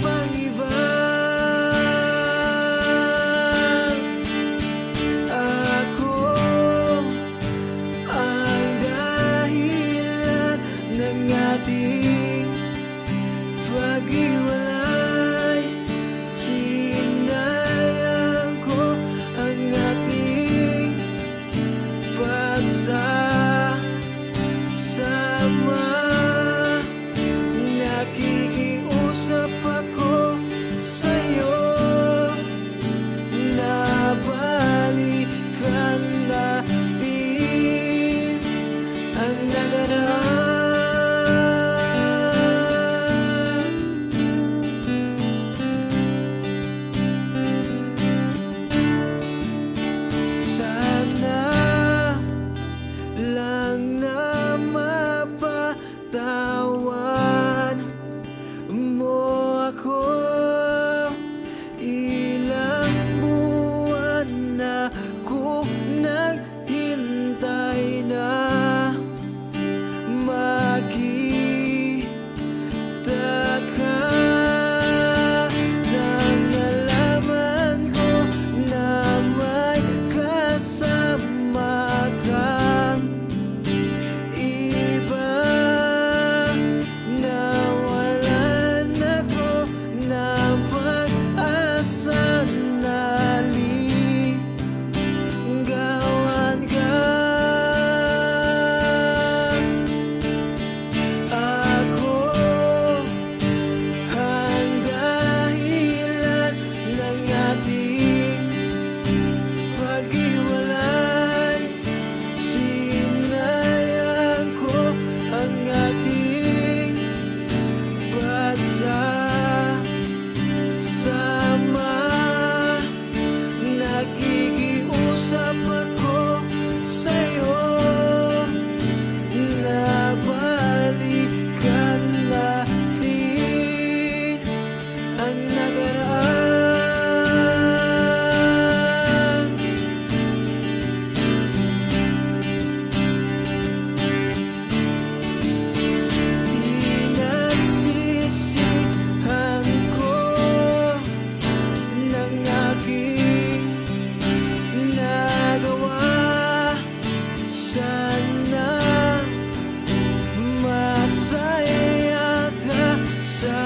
pang iba. Ako ang dahilan ng ating pag-iwalay. Sinayang ko ang ating pagsasama. Nakikiusap ako sa'yo na balikan natin ang nakaraan. Sana lang na mapatawad mo ako. Ilang buwan na kong naghintay na makita ka. Nang nalaman ko na may kasama kang iba, nawalan ako ng pag-asa na ligawan ka. Ako ang dahilan ng ating pag-iwalay. Sinayang ko ang ating pagsasama. Nakikiusap ako sa'yo na balikan natin ang nakaraan. Pinagsisihan ko ng aking nagawa. Sana masaya ka sa